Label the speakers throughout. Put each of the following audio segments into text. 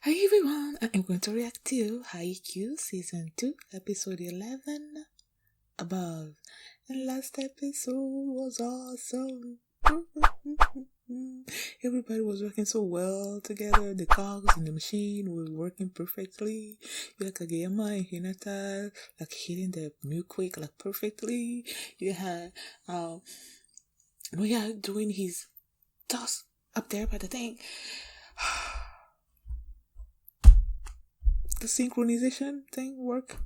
Speaker 1: Hi everyone, I'm going to react to Haikyuu Season 2, Episode 11, Above. And last episode was awesome. Everybody was working so well together. The cogs in the machine were working perfectly. You had Kageyama and Hinata like hitting the milkquake like perfectly. You had Noya doing his toss up there by the thing. The synchronization thing work.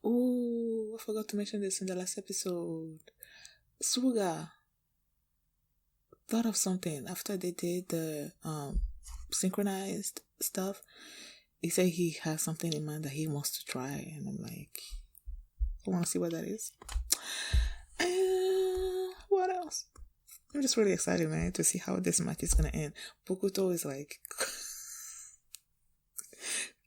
Speaker 1: Oh, I forgot to mention this in the last episode. Suga thought of something after they did the synchronized stuff. He said he has something in mind that he wants to try, and I'm like, I want to see what that is. And what else? I'm just really excited, man, to see how this match is gonna end. Bokuto is like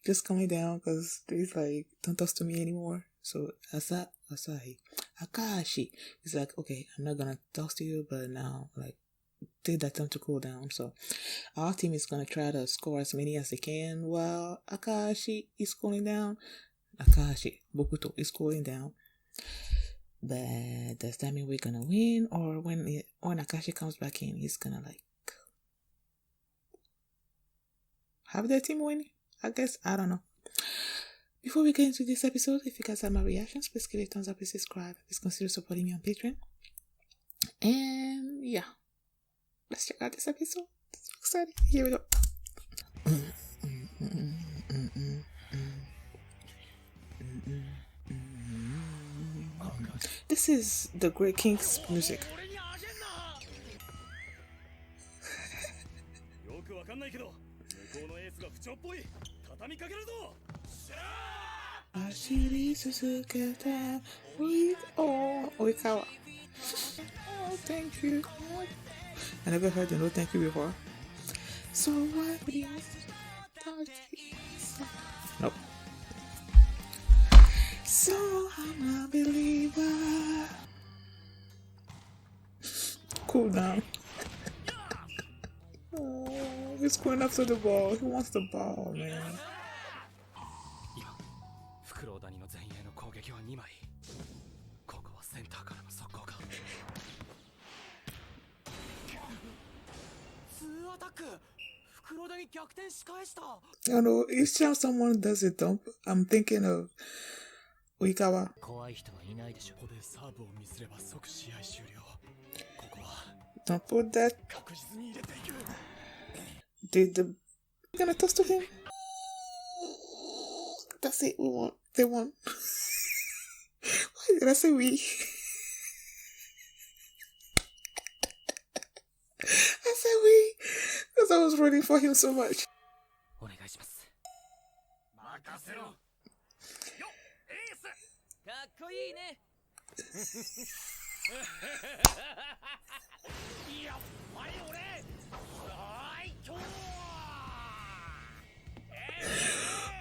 Speaker 1: just coming down because he's like, don't talk to me anymore. So Asahi, Akashi is like, okay, I'm not gonna talk to you, but now like take that time to cool down. So our team is gonna try to score as many as they can while Akashi is cooling down. Bokuto is cooling down. But does that mean we're gonna win, or when Akashi comes back in, he's gonna like have their team win? I guess, I don't know. Before we get into this episode, if you guys have my reactions, please give it a thumbs up and subscribe. Please consider supporting me on Patreon. And yeah, let's check out this episode. It's so exciting. Here we go. This is the Great King's music. Oikawa. Oh, thank you. I never heard the no thank you before. So what would you Nope. So I'm a believer. Cool down. Oh, he's going after the ball. He wants the ball, man. I know, each time someone does a dump, I'm thinking of Oikawa. Don't put that. They're gonna toss to him. That's it, we won. They won. Why did I say we? I said we because I was rooting for him so much.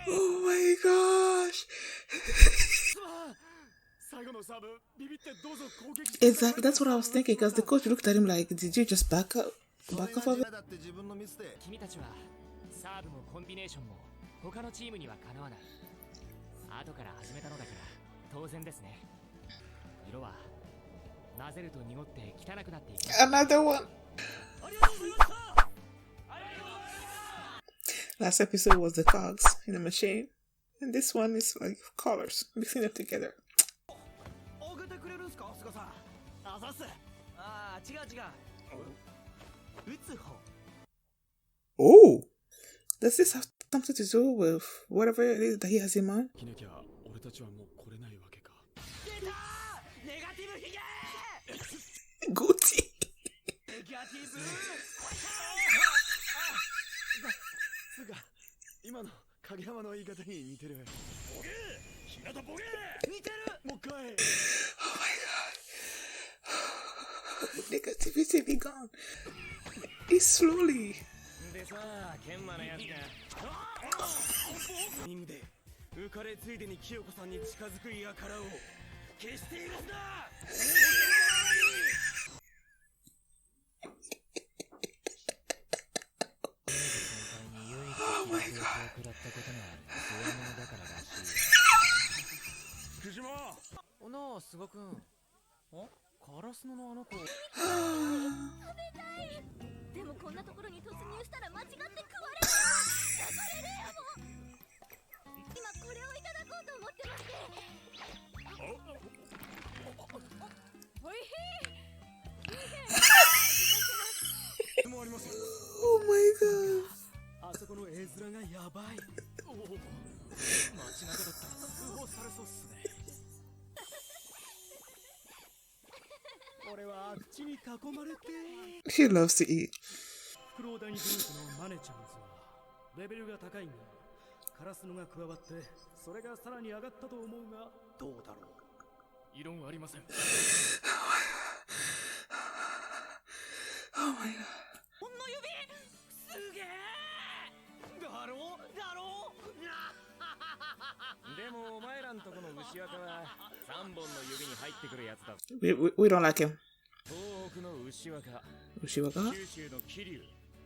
Speaker 1: Oh my gosh. Exactly, that's what I was thinking, because the coach looked at him like, did you just back off of it? Another one. Last episode was the cogs in the machine, and this one is like colors, mixing them together. Oh, does this have something to do with whatever it is that he has in mind? Gucci. Oh my god. Negativity be gone. It's slowly.
Speaker 2: あすごくん。あ、カラスノのあの子。食べた
Speaker 3: い。でもこんなところに突入したら間違って食われる。抱かれるやも。今これをいただこうと思ってまして。おいしい。
Speaker 2: もありますよ。
Speaker 1: Oh my god.
Speaker 2: あそこの絵面がやばい。おお、街中だったら通報されそうっすね。俺はあっちに囲まれて。
Speaker 1: She loves to eat.
Speaker 2: フクロウ第二グループのマネちゃんズはレベルが高いが、カラスノが加わってそれがさらに上がったと思うが、どうだろう。異論はありません。
Speaker 1: Oh my god.
Speaker 2: この指すげえだろでもお前らんとこの牛若は3本の指に入ってくるやつだ。
Speaker 1: We don't like him.
Speaker 2: 東北の牛若、
Speaker 1: 牛若、
Speaker 2: 九州の桐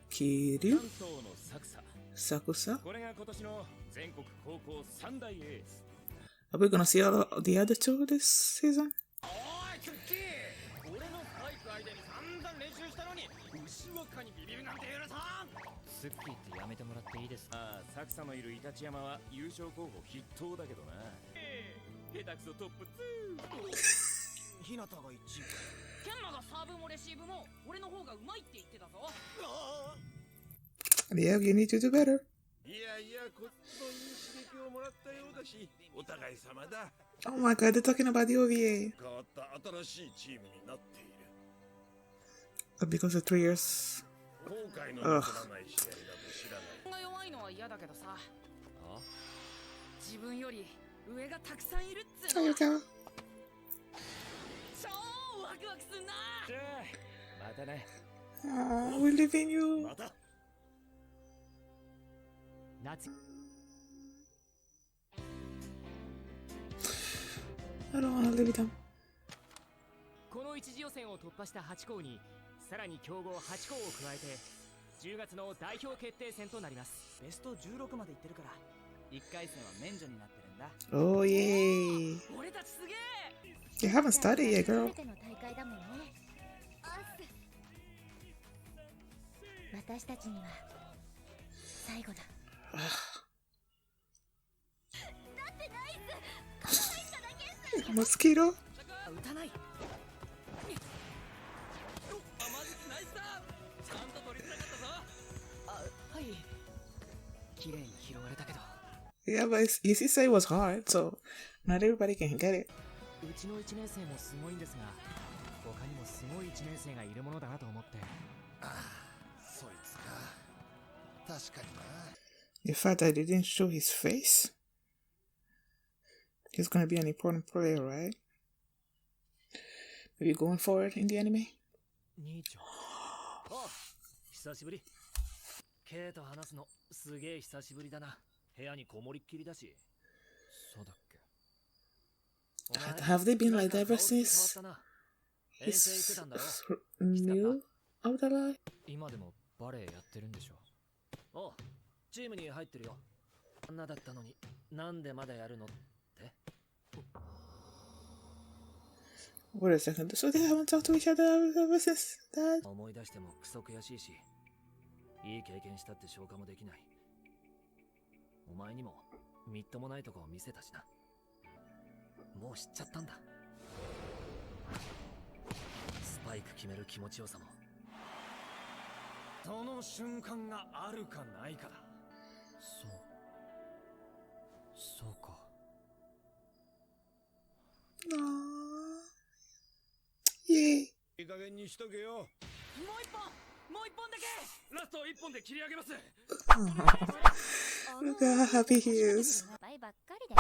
Speaker 1: 桐生、
Speaker 2: 生、関東の佐久
Speaker 1: 佐久さ。
Speaker 2: これが今年の全国高校三大エース。
Speaker 1: Are we gonna see all the other two this season?
Speaker 2: おいクッキー、俺のバイク相手に散々練習したのに牛若にビビるなんて許さん。スッキーってやめてもらっていいですか。ああ、佐久のいるイタチ山は優勝候補筆頭だけどな。下手くそトップ2。日向が1位。ケンマがサーブもレシーブも俺の方がうまいって言ってたぞ。
Speaker 1: Yeah, you need to do better.
Speaker 4: いやいや、こっちのいい刺激をもらったようだし、お互い様だ。
Speaker 1: Oh my god, they're talking about the OVA.
Speaker 4: 変わった新しいチームになっている。
Speaker 1: Because of 3 years.
Speaker 4: 後悔の残らない試合だと知らない。
Speaker 5: が弱いのは嫌だけどさ。あ？自分より上がたくさんいるっつうの。超ワクワクすんな。
Speaker 2: じゃあまたね。
Speaker 1: Oh, we live in you.
Speaker 4: また。
Speaker 2: 夏。
Speaker 1: I don't wanna live with them.
Speaker 2: この一次予選を突破した8校にさらに強豪8校を加えて10月の代表決定戦となります。ベスト16までいってるから1回戦は免除になってるんだ。
Speaker 1: Oh, yay.
Speaker 2: 俺たちすげえ。
Speaker 1: You haven't started yet, girl.
Speaker 3: 初めての大会だもんね。私たちには最後だ。だってナイス。顔入っただけっす。
Speaker 1: Mosquito?
Speaker 2: 打たない。マジナイスだ。ちゃんと取りづらかったぞ。あ、はい。綺麗に拾われたけど。
Speaker 1: Yeah, but you say it was hard, so not everybody can get it.
Speaker 2: うちの1年生もすごいんですが、他にもすごい1年生がいるものだなと思って。
Speaker 4: ああ、そいつか。確かにな。
Speaker 1: The fact that they didn't show his face, he's gonna be an important player, right? Maybe going forward in the anime?
Speaker 2: 兄ちゃん。あ、久しぶり。ケイと話すのすげえ久しぶりだな。部屋にこもりっきりだし。そうだっけ。
Speaker 1: Have they been like that ever since his new out alive?
Speaker 2: 今でもバレエやってるんでしょ。お、チームに入ってるよ。あんなだったのになんでまだやるのって。
Speaker 1: Wait a second, so they haven't talked to each other ever since that?
Speaker 2: 思い出してもクソ悔しいし、いい経験したって消化もできない。お前にもみっともないとこを見せたしな。もう知っちゃったんだ。スパイク決める気持ちよさも。その瞬間があるかないかだ。そうか。
Speaker 1: Yay.
Speaker 4: いい加減にしとけよ。
Speaker 2: もう一本だけ。ラスト1本で切り上げます。
Speaker 1: Look how happy he is.
Speaker 3: バイばっかりで。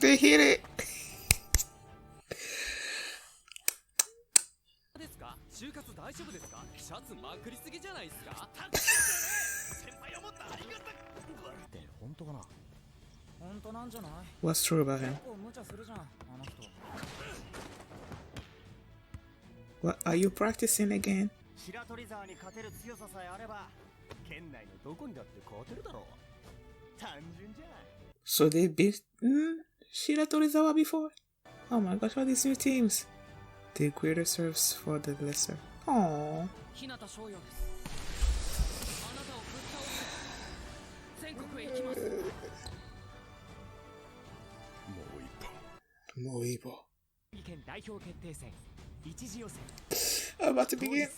Speaker 1: They hit it.
Speaker 2: ですか？就活大丈夫ですか？シャツまくりすぎじゃないですか？先輩をもっとありがたく。って本当かな？本当なんじゃない？
Speaker 1: What's true about him?
Speaker 2: 結構無茶するじゃん、あの人。
Speaker 1: What are you practicing again?
Speaker 2: 白鳥沢に勝てる強ささえあれば県内のどこにだって勝てるだろう。単純じゃ。
Speaker 1: So they beat Shira Torizawa before? Oh my gosh, all these new teams. The greater serves for the lesser. Aww.
Speaker 5: 日向翔陽です。あなたをぶっ倒して全国へ行きます。
Speaker 1: Moibo.
Speaker 2: 県代表決定戦一次予選
Speaker 1: I'm about to begin.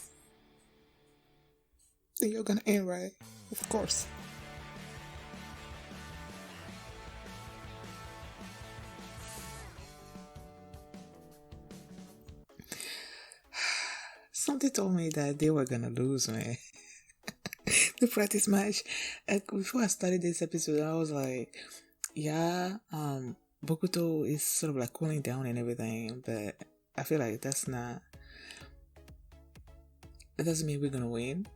Speaker 1: Think you're gonna end right? Of course. Something told me that they were gonna lose, man. The practice match. Like, before I started this episode, I was like, yeah, Bokuto is sort of like cooling down and everything, but I feel like that doesn't mean we're gonna win.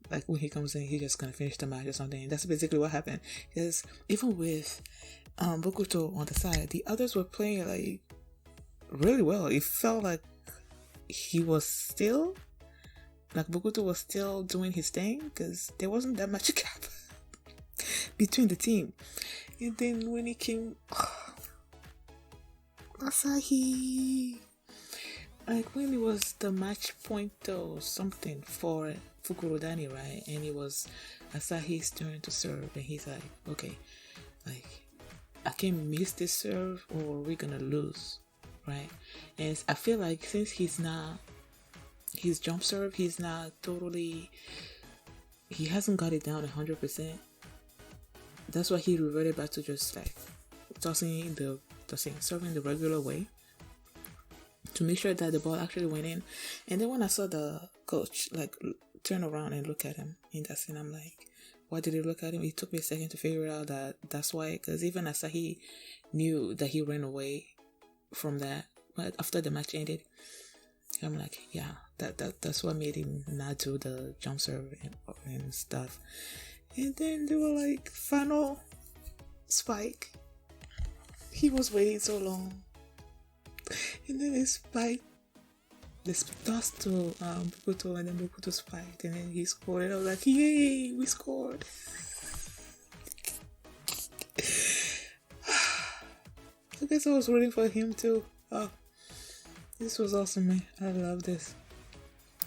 Speaker 1: Like, when he comes in, he's just gonna finish the match or something. That's basically what happened. Because even with Bokuto on the side, the others were playing like really well. It felt like he was still, like Bokuto was still doing his thing, because there wasn't that much gap between the team. And then when he came, Asahi, like when it was the match point or something for Fukurodani, right? And it was Asahi's turn to serve, and he's like, okay, like I can't miss this serve or we're gonna lose, right? And I feel like since his jump serve, he's not totally, he hasn't got it down 100%. That's why he reverted back to just like serving the regular way to make sure that the ball actually went in. And then when I saw the coach like turn around and look at him in that scene, I'm like, why did he look at him? It took me a second to figure out that that's why, because even Asahi knew that he ran away from that, but after the match ended, I'm like, yeah, that's what made him not do the jump serve and stuff. And then they were like, final spike. He was waiting so long. And then they spiked. They tossed to Bokuto, and then Bokuto spiked, and then he scored. And I was like, yay, we scored. I guess I was rooting for him too. Oh, this was awesome, man. I love this.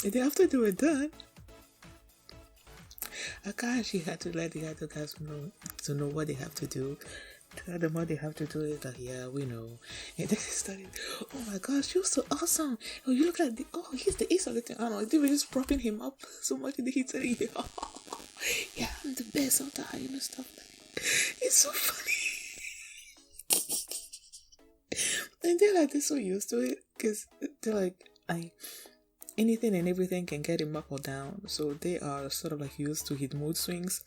Speaker 1: And then after they were done, Akashi had to let the other guys know what they have to do. Tell them what they have to do. Is like, yeah, we know. And then they started, oh my gosh, you're so awesome. Oh, you look like he's the ace of the thing. I don't know, they were just propping him up so much, and he said, yeah, I'm the best of that, you know, stuff like that. It's so funny. And they're so used to it, because they're like anything and everything can get him up or down, so they are sort of like used to his mood swings,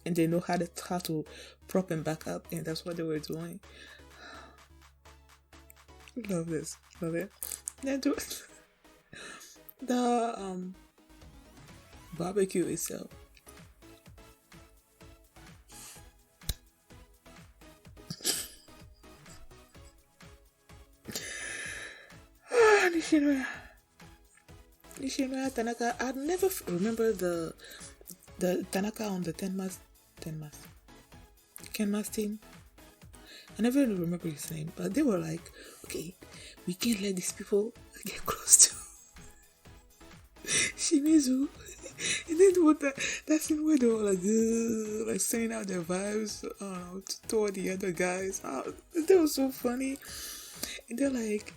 Speaker 1: and they know how to prop him back up, and that's what they were doing. Love this, love it. Then the barbecue itself. Nishinoya Tanaka. I never remember the Tanaka on the Kenma's team. I never remember his name, but they were like, okay, we can't let these people get close to Shimizu. And then what that scene where they were like sending out their vibes toward the other guys. That was so funny. And they're like,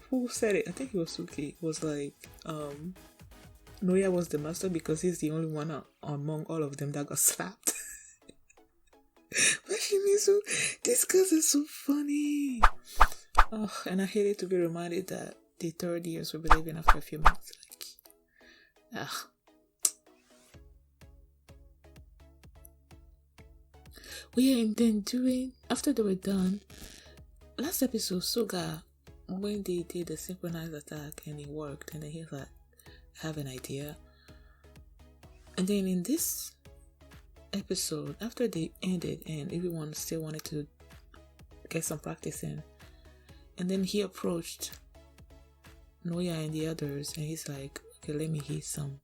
Speaker 1: who said it? I think it was Suki. Was like, Noya was the master because he's the only one among all of them that got slapped. But Shimizu, these guys are so funny. Oh, and I hated to be reminded that the third years will be leaving after a few months. Like, Well, yeah, and then after they were done, last episode, Suga, when they did the synchronized attack and it worked, and then he's like, I have an idea. And then in this episode, after they ended and everyone still wanted to get some practice in, and then he approached Noya and the others, and he's like, okay, let me hit some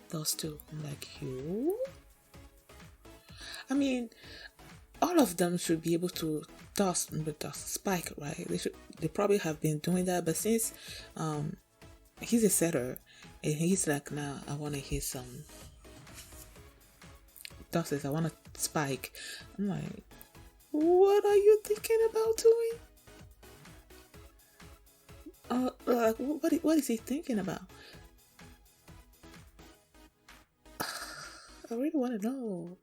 Speaker 1: those two. I'm like, you? I mean, all of them should be able to toss spike, right? They probably have been doing that, but since he's a setter and he's like, nah, I want to hit some tosses, I want to spike. I'm like, what are you thinking about doing? Like, what is he thinking about? I really want to know.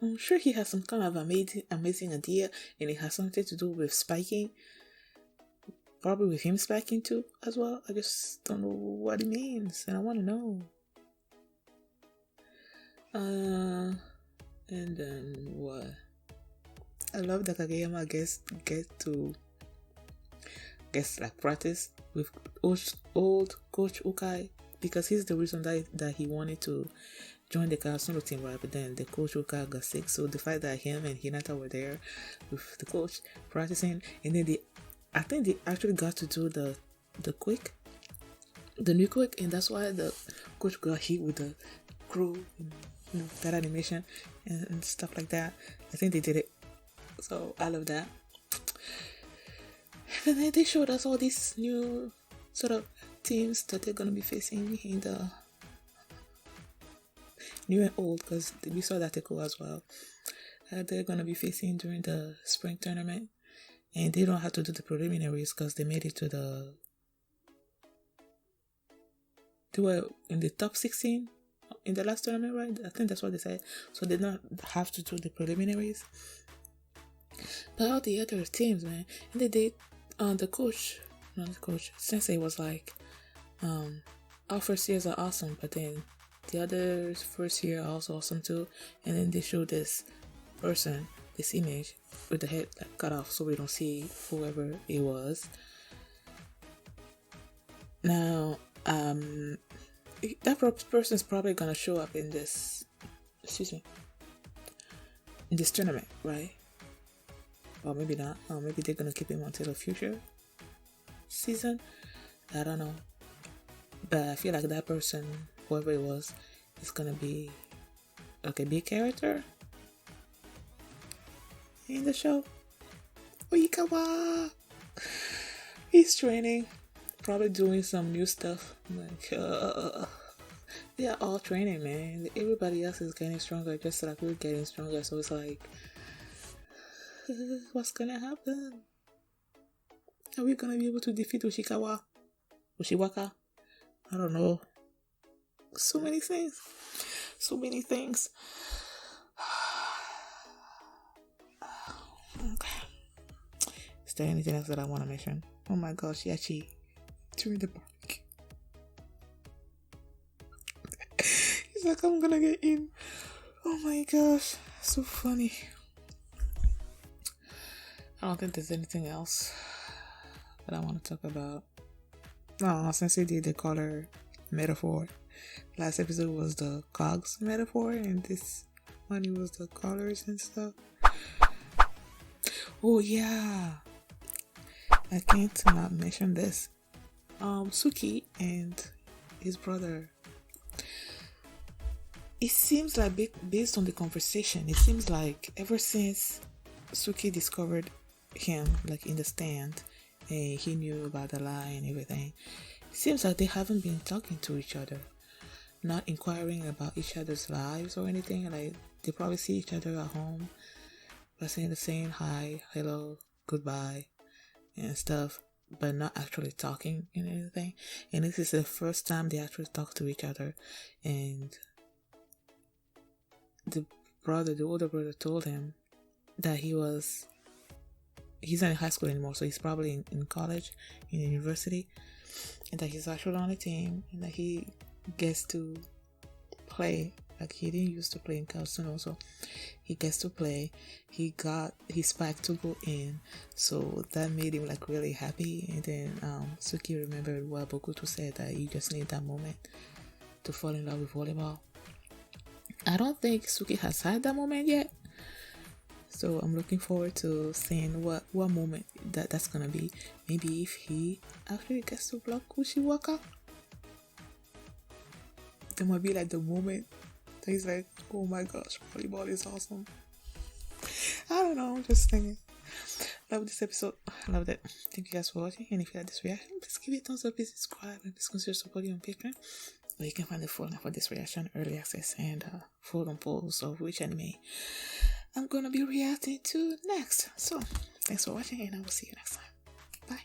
Speaker 1: I'm sure he has some kind of amazing idea, and it has something to do with spiking. Probably with him spiking too, as well. I just don't know what it means, and I want to know. And then what? I love that Kageyama gets like practice with old Coach Ukai, because he's the reason that he wanted to join the Karasuno team, right? But then the coach Ukai got sick, so the fact that him and Hinata were there with the coach practicing, and then I think they actually got to do the new quick, and that's why the coach got hit with the crew, that animation and stuff like that. I think they did it, so I love that. And then they showed us all these new sort of teams that they're gonna be facing in the new and old, because we saw that Teko as well. They're gonna be facing during the spring tournament, and they don't have to do the preliminaries because they made it to they were in the top 16 in the last tournament, right? I think that's what they said. So they don't have to do the preliminaries. But all the other teams, man, and they did. Sensei was like, our first years are awesome, but then the others first year are also awesome too. And then they showed this image with the head like cut off, so we don't see whoever it was. Now, that person is probably gonna show up in this tournament, right? Or maybe not. Or maybe they're gonna keep him until the future season. I don't know. But I feel like that person, whoever it was, is gonna be like a big character in the show. Oikawa! He's training. Probably doing some new stuff. Like, they are all training, man. Everybody else is getting stronger, just like we're getting stronger. So it's like, what's gonna happen? Are we gonna be able to defeat Ushiwaka? I don't know. So many things. Okay. Is there anything else that I want to mention? Oh my gosh, Yachi during the barbecue. He's like, I'm gonna get in. Oh my gosh, so funny. I don't think there's anything else that I want to talk about. No, since we did the color metaphor. Last episode was the cogs metaphor, and this one was the colors and stuff. Oh yeah, I can't not mention this. Suki and his brother. It seems like, based on the conversation, it seems like ever since Suki discovered him, like in the stand, and he knew about the lie and everything, it seems like they haven't been talking to each other, not inquiring about each other's lives or anything. Like, they probably see each other at home, but saying hi, hello, goodbye, and stuff, but not actually talking and anything. And this is the first time they actually talk to each other. And the older brother told him that he's not in high school anymore, so he's probably in college, in university, and that he's actually on a team, and that he gets to play. Like, he didn't used to play in Karasuno, so he gets to play. He got his spike to go in, so that made him like really happy. And then Suki remembered what Bokuto said, that you just need that moment to fall in love with volleyball. I don't think Suki has had that moment yet, so I'm looking forward to seeing what moment that's gonna be. Maybe if he actually gets to block Ushiwaka. That might be like the moment that he's like, oh my gosh, volleyball is awesome. I don't know, I'm just thinking. Love this episode. I love that. Thank you guys for watching. And if you like this reaction, please give it a thumbs up, please subscribe, and please consider supporting on Patreon. Or you can find the full link for this reaction, early access, and full on polls of which anime I'm gonna be reacting to next. So, thanks for watching, and I will see you next time. Bye.